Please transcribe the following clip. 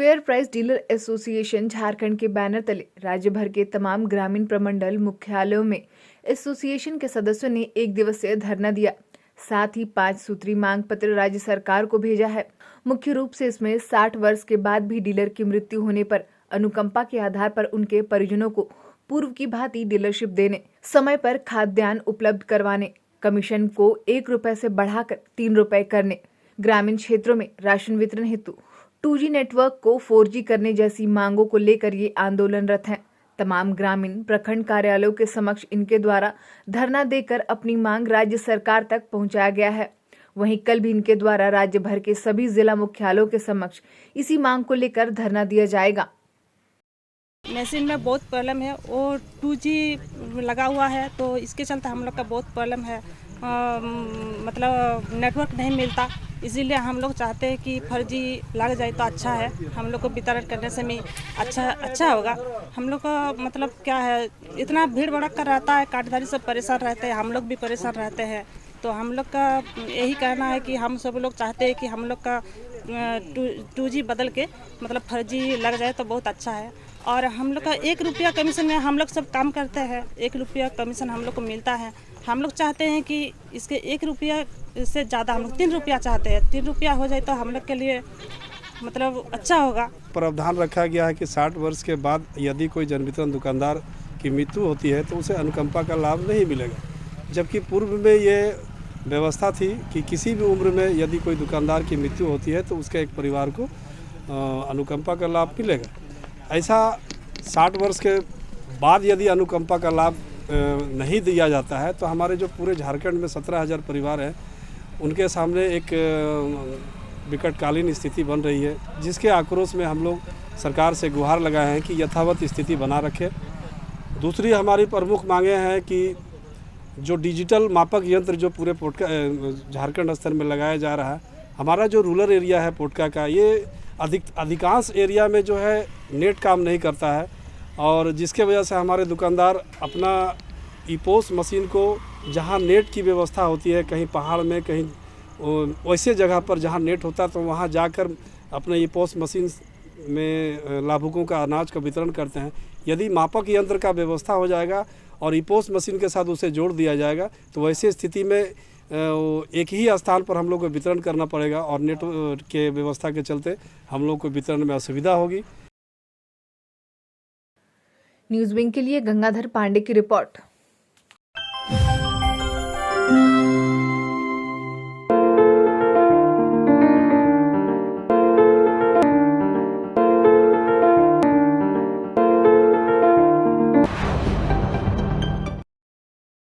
Fair price dealer association Jharkhand के banner तले राज्य भर के तमाम ग्रामीण प्रमंडल मुख्यालयों में एसोसिएशन के सदस्यों ने एक दिवसीय धरना दिया। साथ ही 5 सूत्री मांग पत्र राज्य सरकार को भेजा है। मुख्य रूप से इसमें 60 वर्ष के बाद भी डीलर की मृत्यु होने पर अनुकंपा के आधार पर उनके परिजनों को पूर्व की भांति डीलरशिप देने, समय पर खाद्यान्न उपलब्ध करवाने, कमीशन को 1 रुपए से बढ़ाकर 3 रुपए करने, ग्रामीण क्षेत्रों में राशन वितरण हेतु 2G नेटवर्क को 4G करने जैसी मांगों को लेकर ये आंदोलनरत हैं। तमाम ग्रामीण प्रखंड कार्यालयों के समक्ष इनके द्वारा धरना देकर अपनी मांग राज्य सरकार तक पहुंचाया गया है। वहीं कल भी इनके द्वारा राज्य भर के सभी जिला मुख्यालयों के समक्ष इसी मांग को लेकर धरना दिया जाएगा। मशीन में बहुत प्रॉब्लम है और 2G लगा हुआ है, तो इसके चलते हम लोग का बहुत प्रॉब्लम है। मतलब नेटवर्क नहीं मिलता, इसीलिए हम लोग चाहते हैं कि 4G लग जाए तो अच्छा है। हम लोग को वितरण करने से भी अच्छा होगा। हम लोग का मतलब क्या है, इतना भीड़ भड़क रहता है, काटधारी सब परेशान रहते हैं, हम लोग भी परेशान रहते हैं। तो हम लोग का यही कहना है कि हम सब लोग चाहते हैं कि हम लोग का 2G बदल के मतलब 4G लग जाए तो बहुत अच्छा है। और हम लोग का 1 रुपया कमीशन में हम लोग सब काम करते हैं, 1 रुपया कमीशन हम लोग को मिलता है। हम लोग चाहते हैं कि इसके 1 रुपया से ज़्यादा हम लोग 3 रुपया चाहते हैं। 3 रुपया हो जाए तो हम लोग के लिए मतलब अच्छा होगा। प्रावधान रखा गया है कि 60 वर्ष के बाद यदि कोई जन वितरण दुकानदार की मृत्यु होती है तो उसे अनुकंपा का लाभ नहीं मिलेगा, जबकि पूर्व में ये व्यवस्था थी कि किसी भी उम्र में यदि कोई दुकानदार की मृत्यु होती है तो उसके एक परिवार को अनुकंपा का लाभ मिलेगा। ऐसा 60 वर्ष के बाद यदि अनुकंपा का लाभ नहीं दिया जाता है तो हमारे जो पूरे झारखंड में 17,000 परिवार हैं उनके सामने एक विकटकालीन स्थिति बन रही है, जिसके आक्रोश में हम लोग सरकार से गुहार लगाए हैं कि यथावत स्थिति बना रखे। दूसरी हमारी प्रमुख मांगे हैं कि जो डिजिटल मापक यंत्र जो पूरे पोटका झारखंड स्तर में लगाया जा रहा है, हमारा जो रूरल एरिया है पोटका का, ये अधिकांश एरिया में जो है नेट काम नहीं करता है, और जिसके वजह से हमारे दुकानदार अपना ईपोस मशीन को जहां नेट की व्यवस्था होती है, कहीं पहाड़ में, कहीं वैसे जगह पर जहां नेट होता है तो वहां जाकर अपने ईपोस मशीन में लाभुकों का अनाज का वितरण करते हैं। यदि मापक यंत्र का व्यवस्था हो जाएगा और ईपोस मशीन के साथ उसे जोड़ दिया जाएगा तो वैसे स्थिति में एक ही स्थान पर हम लोग को वितरण करना पड़ेगा और नेट के व्यवस्था के चलते हम लोग को वितरण में असुविधा होगी। न्यूज़ विंग के लिए गंगाधर पांडे की रिपोर्ट।